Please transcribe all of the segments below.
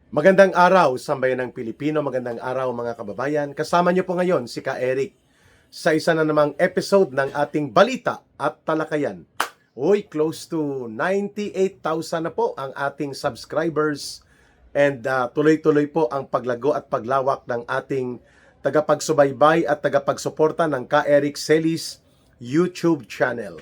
Magandang araw, sambayan ng Pilipino. Magandang araw mga kababayan. Kasama niyo po ngayon si Ka Eric sa isa na namang episode ng ating balita at talakayan. Uy, close to 98,000 na po ang ating subscribers and tuloy-tuloy po ang paglago at paglawak ng ating tagapagsubaybay at tagapagsuporta ng Ka Eric Celis YouTube channel.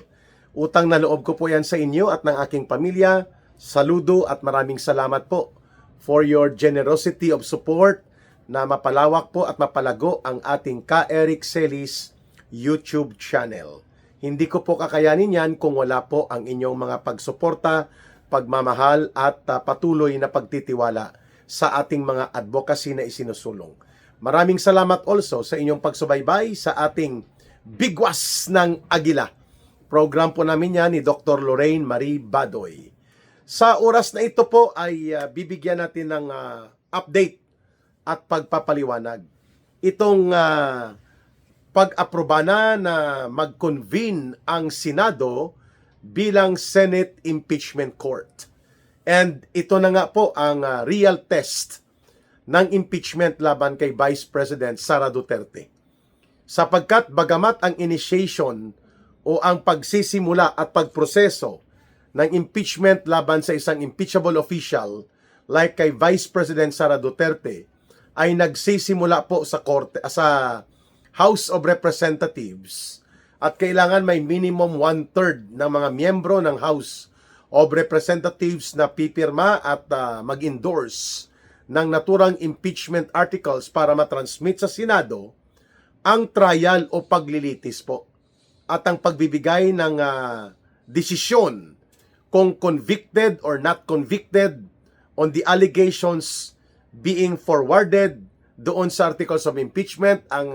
Utang na loob ko po yan sa inyo at ng aking pamilya. Saludo at maraming salamat po for your generosity of support na mapalawak po at mapalago ang ating Ka Eric Celis YouTube channel. Hindi ko po kakayanin yan kung wala po ang inyong mga pagsuporta, pagmamahal at patuloy na pagtitiwala sa ating mga advocacy na isinusulong. Maraming salamat also sa inyong pagsubaybay sa ating Bigwas ng Agila. Program po namin yan ni Dr. Lorraine Marie Badoy. Sa oras na ito po ay bibigyan natin ng update at pagpapaliwanag. Itong pag-aproba na mag-convene ang Senado bilang Senate Impeachment Court. And ito na nga po ang real test ng impeachment laban kay Vice President Sara Duterte. Sapagkat bagamat ang initiation o ang pagsisimula at pagproseso ng impeachment laban sa isang impeachable official like kay Vice President Sara Duterte ay nagsisimula po sa korte, sa House of Representatives at kailangan may minimum 1/3 ng mga miyembro ng House of Representatives na pipirma at mag-endorse ng naturang impeachment articles para matransmit sa Senado ang trial o paglilitis po at ang pagbibigay ng desisyon kung convicted or not convicted on the allegations being forwarded doon sa articles of impeachment ang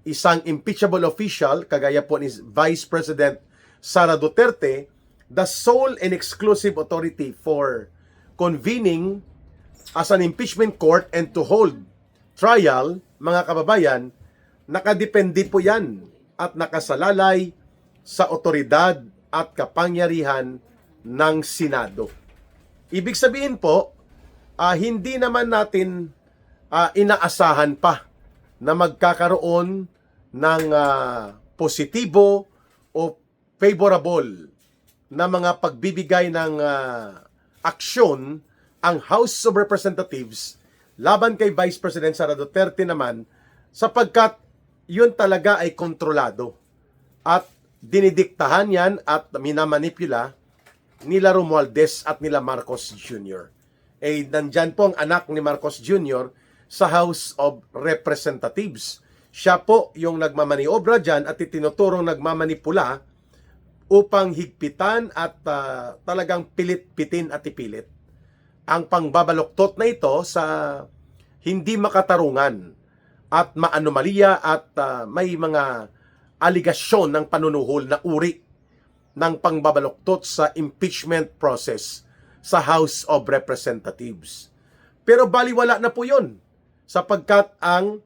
isang impeachable official, kagaya po ni Vice President Sara Duterte, the sole and exclusive authority for convening as an impeachment court and to hold trial, mga kababayan, nakadepende po yan at nakasalalay sa otoridad at kapangyarihan ng Senado. Ibig sabihin po, hindi naman natin inaasahan pa na magkakaroon ng positibo o favorable na mga pagbibigay ng aksyon ang House of Representatives laban kay Vice President Sara Duterte naman sapagkat yun talaga ay kontrolado at dinidiktahan yan at minamanipula nila Romualdez at nila Marcos Jr. Nandyan po ang anak ni Marcos Jr. sa House of Representatives. Siya po yung nagmamaniobra dyan at itinuturong nagmamanipula upang higpitan at talagang pilit-pitin at ipilit ang pangbabaluktot na ito sa hindi makatarungan at maanomalya at may mga aligasyon ng panunuhol na uri ng pangbabaluktot sa impeachment process sa House of Representatives. Pero baliwala na po yun sapagkat ang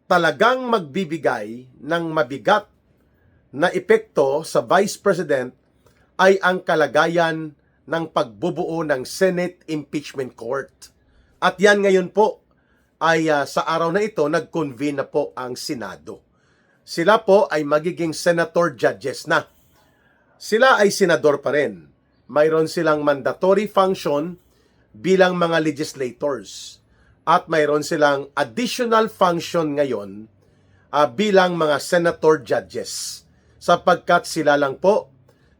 talagang magbibigay ng mabigat na epekto sa Vice President ay ang kalagayan ng pagbubuo ng Senate Impeachment Court. At yan ngayon po ay sa araw na ito nag-convene na po ang Senado. Sila po ay magiging senator judges na. Sila ay senador pa rin. Mayroon silang mandatory function bilang mga legislators. At mayroon silang additional function ngayon bilang mga senator judges. Sapagkat sila lang po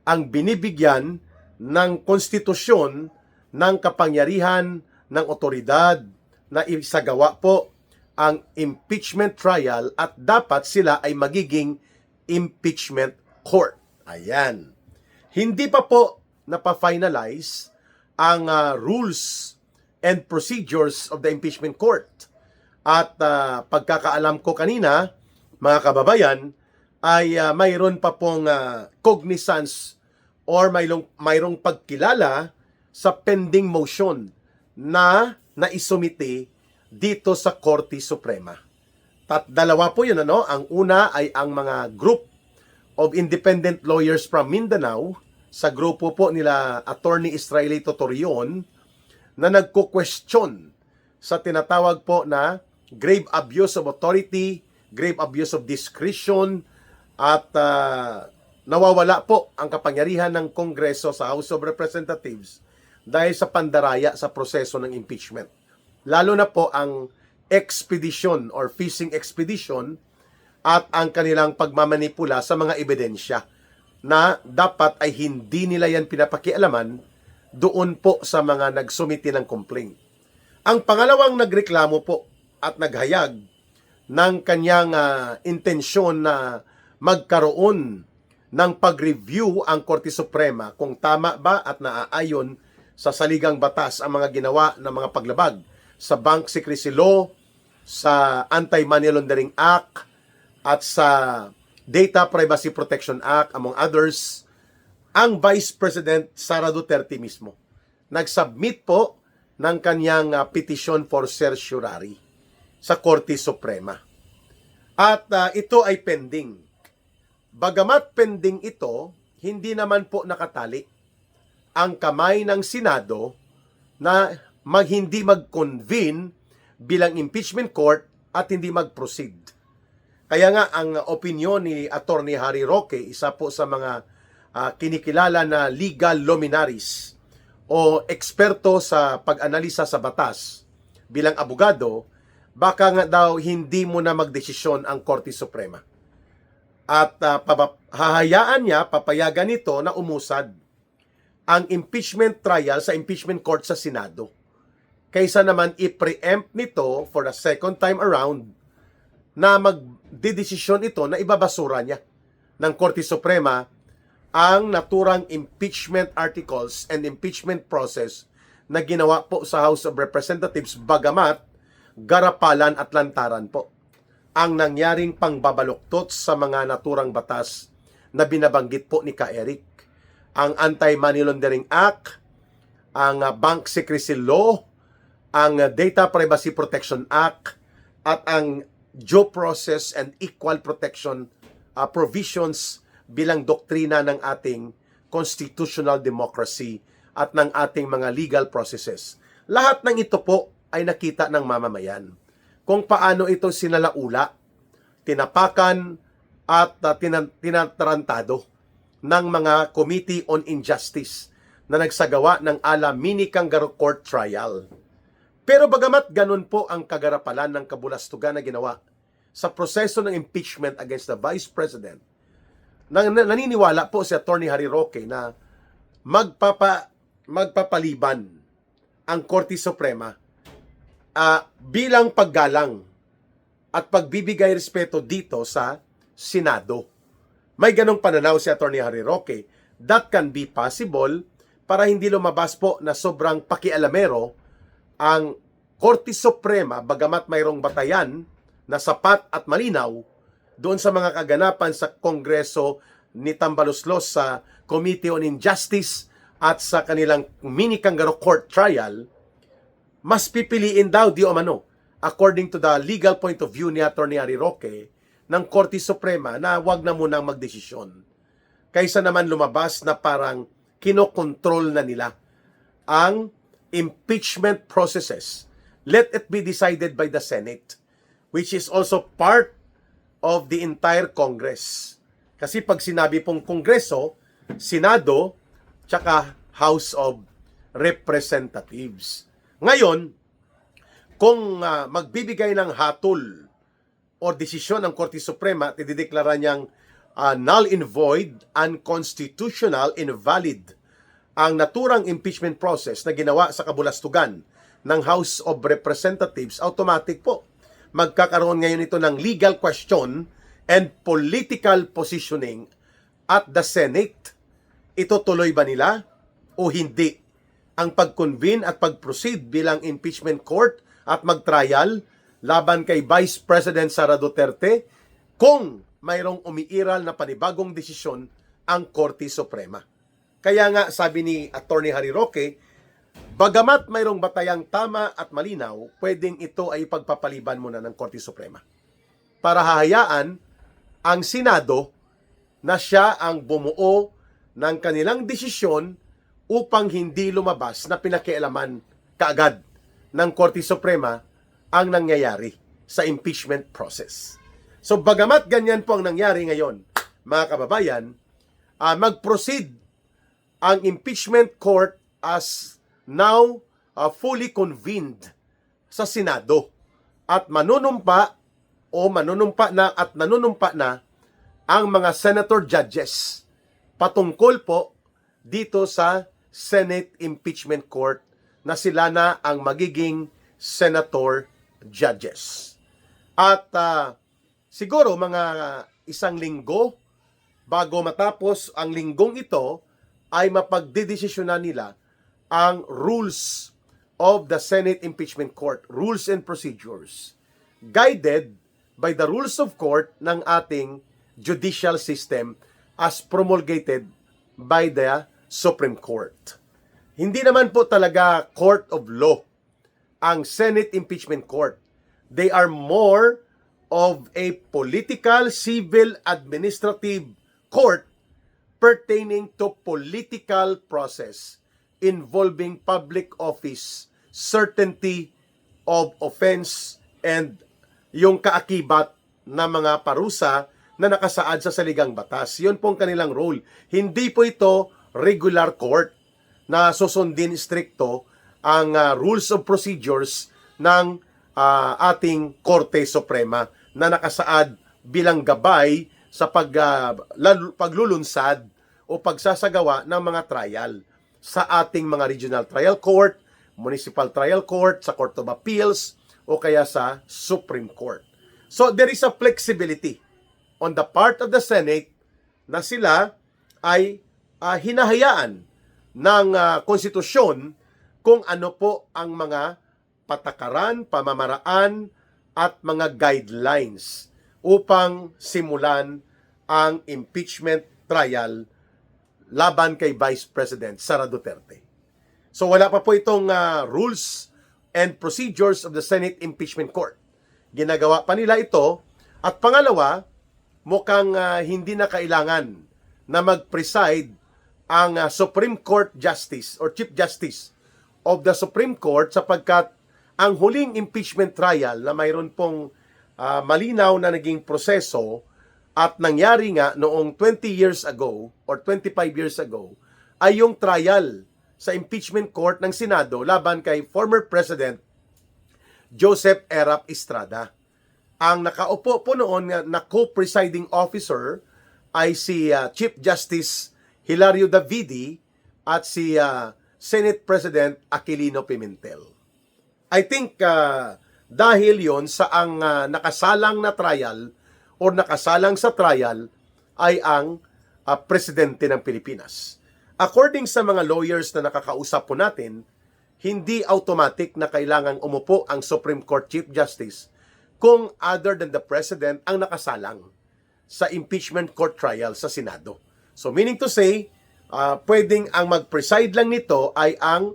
ang binibigyan ng konstitusyon ng kapangyarihan ng otoridad na isagawa po ang impeachment trial at dapat sila ay magiging impeachment court. Ayan. Hindi pa po napa-finalize ang rules and procedures of the impeachment court. At pagkakaalam ko kanina, mga kababayan, ay mayroon pa pong cognizance or mayroong pagkilala sa pending motion na naisumite dito sa Korte Suprema. Dalawa po yun, ano? Ang una ay ang mga group of independent lawyers from Mindanao, sa grupo po nila Attorney Israelito Torion, na nagko-question sa tinatawag po na grave abuse of authority, grave abuse of discretion, at nawawala po ang kapangyarihan ng Kongreso sa House of Representatives dahil sa pandaraya sa proseso ng impeachment. Lalo na po ang expedition or fishing expedition at ang kanilang pagmamanipula sa mga ebidensya na dapat ay hindi nila yan pinapakialaman doon po sa mga nagsumiti ng complaint. Ang pangalawang nagreklamo po at naghayag ng kanyang intensyon na magkaroon ng pag-review ang Korte Suprema kung tama ba at naaayon sa saligang batas ang mga ginawa ng mga paglabag sa Bank Secrecy Law, sa Anti-Money Laundering Act, at sa Data Privacy Protection Act, among others. Ang Vice President Sara Duterte mismo nag-submit po ng kanyang petition for certiorari sa Korte Suprema. At ito ay pending. Bagamat pending ito, hindi naman po nakatali ang kamay ng Senado na hindi mag-convene bilang impeachment court at hindi mag-proceed. Kaya nga ang opinyon ni Attorney Harry Roque, isa po sa mga kinikilala na legal luminaries o eksperto sa pag-analisa sa batas bilang abogado, baka nga daw hindi mo na magdesisyon ang Korte Suprema. At hahayaan niya, papayagan nito na umusad ang impeachment trial sa impeachment court sa Senado. Kaysa naman i-preempt nito for the second time around na magdidesisyon ito na ibabasura niya ng Korte Suprema ang naturang impeachment articles and impeachment process na ginawa po sa House of Representatives, bagamat garapalan at lantaran po ang nangyaring pangbabaluktot sa mga naturang batas na binabanggit po ni Ka Eric. Ang Anti-Money Laundering Act, ang Bank Secrecy Law, ang Data Privacy Protection Act, at ang Due Process and Equal Protection provisions bilang doktrina ng ating constitutional democracy at ng ating mga legal processes. Lahat ng ito po ay nakita ng mamamayan kung paano ito sinalaula, tinapakan at tinatarantado ng mga Committee on Injustice na nagsagawa ng ala mini kangaroo court trial. Pero bagamat ganun po ang kagarapalan ng kabulastugan na ginawa sa proseso ng impeachment against the Vice President, naniniwala po si Attorney Harry Roque na magpapaliban ang Korte Suprema bilang paggalang at pagbibigay respeto dito sa Senado. May ganong pananaw si Attorney Harry Roque. That can be possible para hindi lumabas po na sobrang pakialamero ang Korte Suprema, bagamat mayroong batayan na sapat at malinaw doon sa mga kaganapan sa Kongreso ni Tambaluslos sa Committee on Injustice at sa kanilang mini kangaroo court trial, mas pipiliin daw di umano, according to the legal point of view ni Attorney Harry Roque, ng Korte Suprema na wag na munang magdesisyon. Kaysa naman lumabas na parang kinokontrol na nila ang impeachment processes. Let it be decided by the Senate, which is also part of the entire Congress. Kasi pag sinabi pong Kongreso, Senado, tsaka House of Representatives. Ngayon, kung magbibigay ng hatol o desisyon ng Korte Suprema at idideklara niyang null and void, unconstitutional, invalid ang naturang impeachment process na ginawa sa kabulastugan ng House of Representatives, automatic po magkakaroon ngayon ito ng legal question and political positioning at the Senate. Ito tuloy ba nila o hindi ang pag-convene at pag-proceed bilang impeachment court at mag-trial laban kay Vice President Sara Duterte kung mayroong umiiral na panibagong desisyon ang Korte Suprema. Kaya nga sabi ni Attorney Harry Roque, bagamat mayroong batayang tama at malinaw, pwedeng ito ay pagpapaliban muna ng Korte Suprema para hahayaan ang Senado na siya ang bumuo ng kanilang desisyon upang hindi lumabas na pinakialaman kaagad ng Korte Suprema ang nangyayari sa impeachment process. So bagamat ganyan po ang nangyari ngayon, mga kababayan, mag-proceed ang impeachment court as now fully convened sa Senado at manunumpa na ang mga senator judges patungkol po dito sa Senate Impeachment Court na sila na ang magiging senator judges. At siguro mga isang linggo bago matapos ang linggong ito ay mapagdedesisyonan nila ang rules of the Senate Impeachment Court, rules and procedures, guided by the rules of court ng ating judicial system as promulgated by the Supreme Court. Hindi naman po talaga court of law ang Senate Impeachment Court. They are more of a political, civil, administrative court pertaining to political process involving public office, certainty of offense, and yung kaakibat na mga parusa na nakasaad sa saligang batas. Yun pong kanilang role. Hindi po ito regular court na susundin stricto ang rules of procedures ng ating Korte Suprema na nakasaad bilang gabay sa paglulunsad o pagsasagawa ng mga trial sa ating mga regional trial court, municipal trial court, sa Court of Appeals, o kaya sa Supreme Court. So there is a flexibility on the part of the Senate na sila ay hinahayaan ng konstitusyon kung ano po ang mga patakaran, pamamaraan, at mga guidelines upang simulan ang impeachment trial laban kay Vice President Sara Duterte. So wala pa po itong rules and procedures of the Senate Impeachment Court. Ginagawa pa nila ito. At pangalawa, mukhang hindi na kailangan na mag-preside ang Supreme Court Justice or Chief Justice of the Supreme Court sapagkat ang huling impeachment trial na mayroon pong malinaw na naging proseso at nangyari nga noong 20 years ago or 25 years ago ay yung trial sa impeachment court ng Senado laban kay former President Joseph Erap Estrada. Ang nakaupo po noon na co-presiding officer ay si Chief Justice Hilario Davidi at si Senate President Aquilino Pimentel. I think dahil yon sa ang nakasalang na trial or nakasalang sa trial ay ang presidente ng Pilipinas. According sa mga lawyers na nakakausap po natin, hindi automatic na kailangang umupo ang Supreme Court Chief Justice kung other than the President ang nakasalang sa impeachment court trial sa Senado. So meaning to say, pwedeng ang mag-preside lang nito ay ang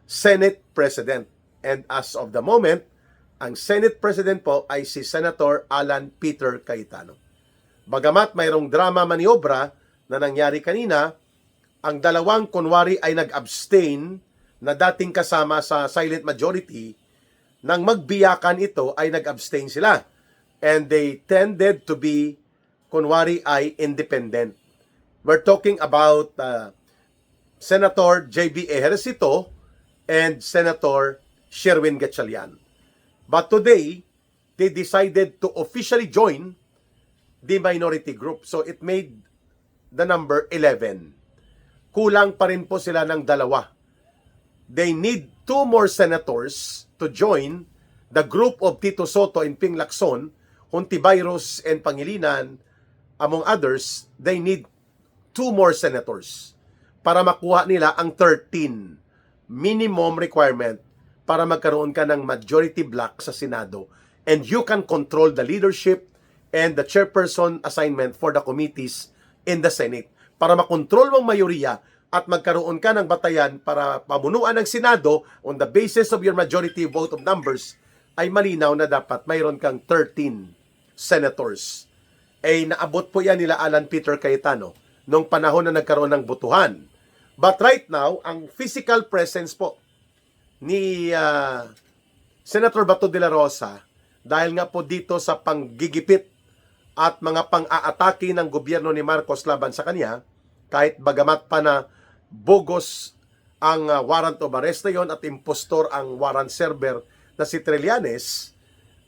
Senate President. And as of the moment, ang Senate President po ay si Senator Alan Peter Cayetano. Bagamat mayroong drama maniobra na nangyari kanina, ang dalawang kunwari ay nag-abstain na dating kasama sa silent majority, nang magbiyakan ito ay nag-abstain sila. And they tended to be, kunwari ay independent. We're talking about Senator J.B. Ejercito and Senator Sherwin Gatchalian. But today, they decided to officially join the minority group. So it made the number 11. Kulang pa rin po sila ng dalawa. They need 2 more senators to join the group of Tito Soto and Ping Lacson, Hontiveros and Pangilinan, among others. They need 2 more senators para makuha nila ang 13 minimum requirement para magkaroon ka ng majority block sa Senado, and you can control the leadership and the chairperson assignment for the committees in the Senate. Para makontrol mong mayoriya at magkaroon ka ng batayan para pamunuan ng Senado on the basis of your majority vote of numbers, ay malinaw na dapat mayroon kang 13 senators. Naabot po yan nila Alan Peter Cayetano nung panahon na nagkaroon ng botohan. But right now, ang physical presence po ni Senator Bato de la Rosa dahil nga po dito sa panggigipit at mga pang-aatake ng gobyerno ni Marcos laban sa kanya, kahit bagamat pa na bogus ang warrant of arrest na yon at impostor ang warrant server na si Trillanes,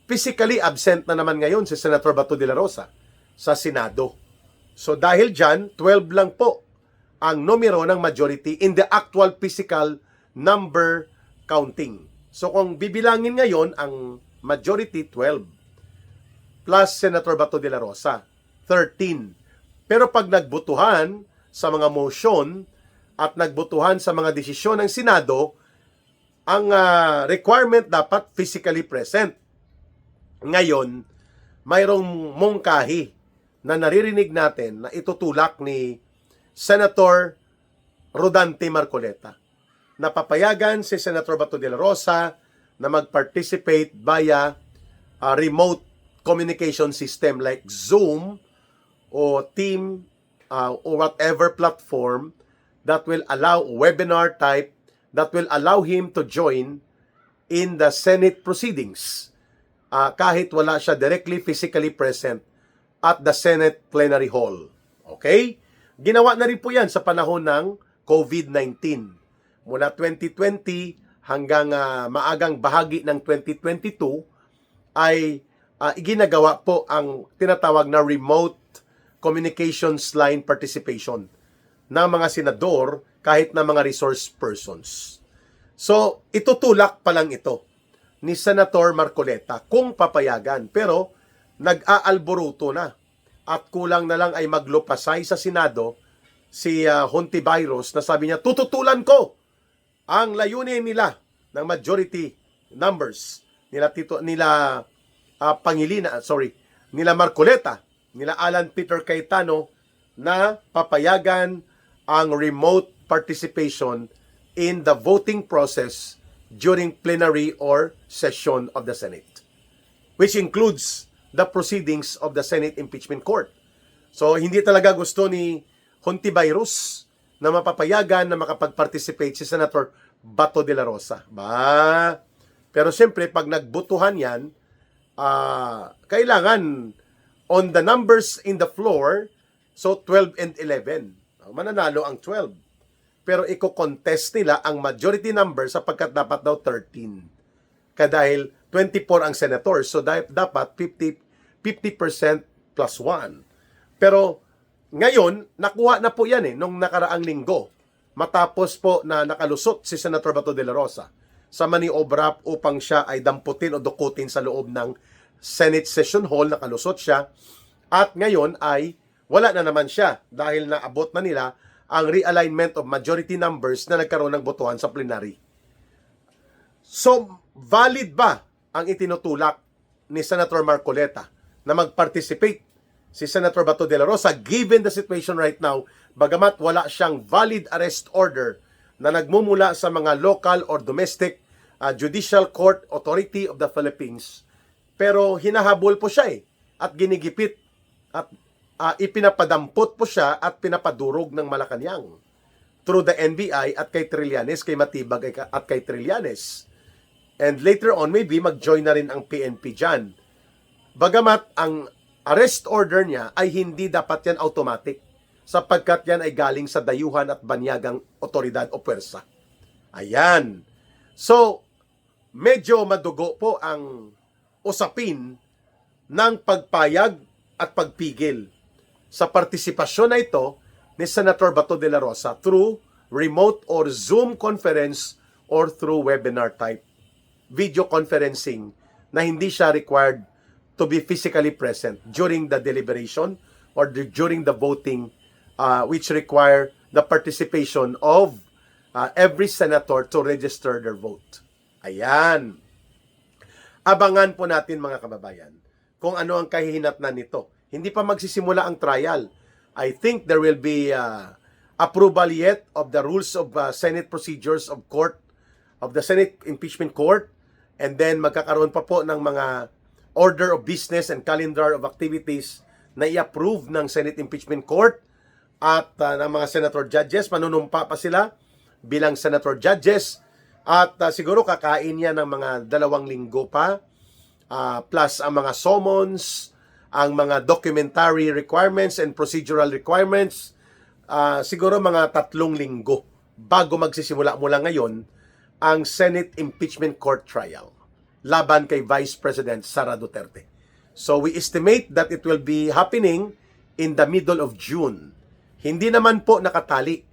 physically absent na naman ngayon si Senator Bato de la Rosa sa Senado. So dahil dyan, 12 lang po ang numero ng majority in the actual physical number counting. So kung bibilangin ngayon, ang majority 12 plus Senator Bato de la Rosa, 13. Pero pag nagbutuhan sa mga motion at nagbutuhan sa mga desisyon ng Senado, ang requirement dapat physically present. Ngayon, mayroong mungkahi na naririnig natin na itutulak ni Senator Rodante Marcoleta. Napapayagan si Senator Bato de la Rosa na mag-participate via remote communication system like Zoom o Team or whatever platform that will allow webinar type that will allow him to join in the Senate proceedings kahit wala siya directly physically present at the Senate Plenary Hall. Okay? Ginawa na rin po yan sa panahon ng COVID-19. Mula 2020 hanggang maagang bahagi ng 2022 ay iginagawa po ang tinatawag na remote communications line participation ng mga senador kahit na mga resource persons. So, itutulak pa lang ito ni Senator Marcoleta kung papayagan. Pero, nag-aalboruto na at kulang na lang ay maglupasay sa Senado si Hontiveros na sabi niya, tututulan ko ang layunin nila ng majority numbers nila Marcoleta, nila Alan Peter Cayetano na papayagan ang remote participation in the voting process during plenary or session of the Senate, which includes the proceedings of the Senate Impeachment Court. So, hindi talaga gusto ni Hontiveros na mapapayagan na makapag-participate si Senator Bato de la Rosa. Pero siyempre, pag nagbutuhan yan, kailangan on the numbers in the floor, so 12 and 11. Mananalo ang 12. Pero i-contest nila ang majority number sapagkat dapat daw 13. Dahil 24 ang senator, so dapat 50% plus 1. Pero ngayon, nakuha na po yan nung nakaraang linggo. Matapos po na nakalusot si Senator Bato de la Rosa sa maniobra upang siya ay damputin o dukutin sa loob ng Senate Session Hall, nakalusot siya. At ngayon ay wala na naman siya dahil naabot na nila ang realignment of majority numbers na nagkaroon ng botohan sa plenary. So, valid ba ang itinutulak ni Senator Marcoleta na mag-participate si Senator Bato de la Rosa given the situation right now, bagamat wala siyang valid arrest order na nagmumula sa mga local or domestic judicial court authority of the Philippines, pero hinahabol po siya at ginigipit at ipinapadampot po siya at pinapadurog ng Malacanang through the NBI at kay Trillanes, kay Matibag at kay Trillanes. And later on, maybe mag-join na rin ang PNP dyan. Bagamat ang arrest order niya ay hindi dapat yan automatic sapagkat yan ay galing sa dayuhan at banyagang otoridad o pwersa. Ayan. So, medyo madugo po ang usapin ng pagpayag at pagpigil sa partisipasyon na ito ni Senator Bato de la Rosa through remote or Zoom conference or through webinar type video conferencing na hindi siya required to be physically present during the deliberation or during the voting which require the participation of every senator to register their vote. Ayan. Abangan po natin mga kababayan kung ano ang kahihinatnan nito. Hindi pa magsisimula ang trial. I think there will be approval yet of the rules of Senate procedures of court, of the Senate Impeachment Court, and then magkakaroon pa po ng mga order of business and calendar of activities na i-approve ng Senate Impeachment Court at ng mga senator judges. Manunumpa pa sila bilang senator judges At siguro kakain niya ng mga 2 linggo pa, plus ang mga summons, ang mga documentary requirements and procedural requirements, siguro mga 3 linggo bago magsisimula mula ngayon ang Senate Impeachment Court Trial laban kay Vice President Sara Duterte. So we estimate that it will be happening in the middle of June. Hindi naman po nakatali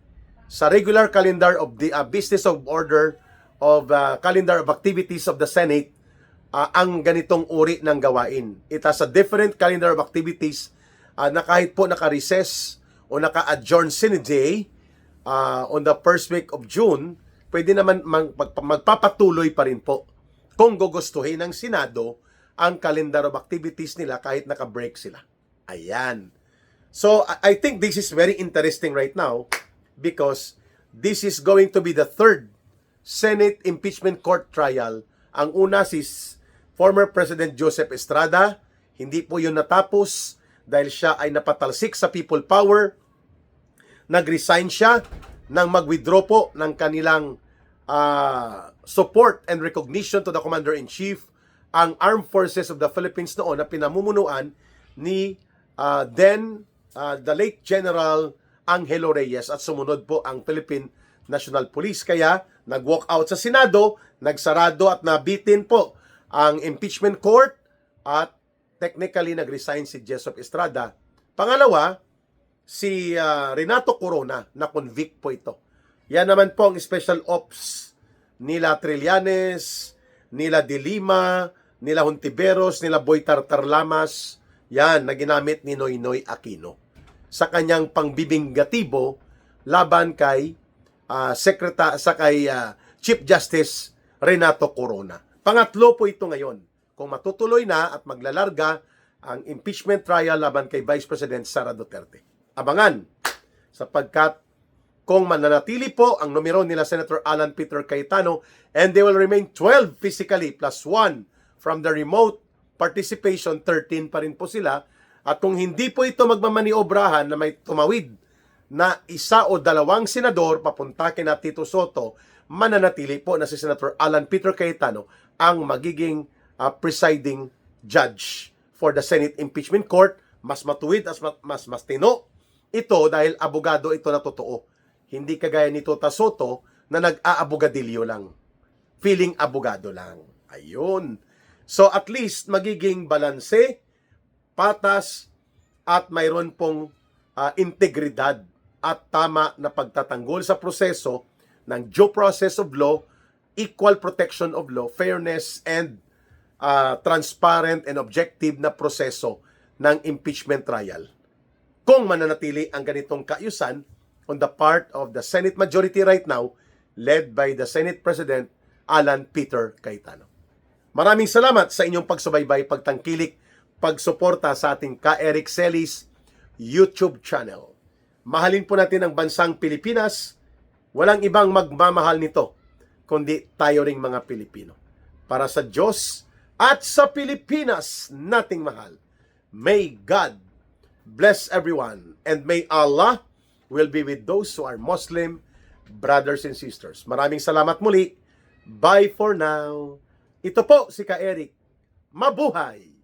sa regular calendar of the business of order of calendar of activities of the Senate ang ganitong uri ng gawain. It has a different calendar of activities na kahit po naka-recess o naka-adjourn Senate Day on the first week of June, pwede naman magpapatuloy pa rin po kung gugustuhin ng Senado ang calendar of activities nila kahit naka-break sila. Ayan. So, I think this is very interesting right now because this is going to be the third Senate Impeachment Court trial. Ang una si former President Joseph Estrada. Hindi po yun natapos dahil siya ay napatalsik sa people power. Nag-resign siya nang mag-withdraw po ng kanilang support and recognition to the Commander-in-Chief, ang Armed Forces of the Philippines noon na pinamumunuan ni the late General Angelo Reyes, at sumunod po ang Philippine National Police. Kaya nag-walk out sa Senado, nagsarado at nabitin po ang impeachment court at technically nag-resign si Joseph Estrada. Pangalawa, si Renato Corona, na convict po ito. Yan naman po ang special ops nila Trillanes, nila De Lima, nila Hontiveros, nila Boy Tartar Lamas. Yan na ginamit ni Noynoy Aquino sa kanyang pangbibinggatibo laban kay Chief Justice Renato Corona. Pangatlo po ito ngayon. Kung matutuloy na at maglalarga ang impeachment trial laban kay Vice President Sara Duterte. Abangan, sapagkat kung mananatili po ang numero nila Senator Alan Peter Cayetano, and they will remain 12 physically plus 1 from the remote participation, 13 pa rin po sila. At kung hindi po ito magmamaniobrahan na may tumawid na 1 o 2 senador papunta kina Tito Soto, mananatili po na si Senator Alan Peter Cayetano ang magiging presiding judge for the Senate Impeachment Court. Mas matuwid, mas tino ito dahil abogado ito na totoo. Hindi kagaya ni Tota Soto na nag-aabogadilyo lang. Feeling abogado lang. Ayun. So at least magiging balanse, patas, at mayroon pong integridad at tama na pagtatanggol sa proseso ng due process of law, equal protection of law, fairness, and transparent and objective na proseso ng impeachment trial. Kung mananatili ang ganitong kaayusan on the part of the Senate majority right now, led by the Senate President Alan Peter Cayetano. Maraming salamat sa inyong pagsubaybay, pagtangkilik, pagsuporta sa ating Ka Eric Celis YouTube channel. Mahalin po natin ang bansang Pilipinas. Walang ibang magmamahal nito, kundi tayo ring mga Pilipino. Para sa Diyos at sa Pilipinas nating mahal. May God bless everyone, and may Allah will be with those who are Muslim brothers and sisters. Maraming salamat muli. Bye for now. Ito po si Ka Eric. Mabuhay!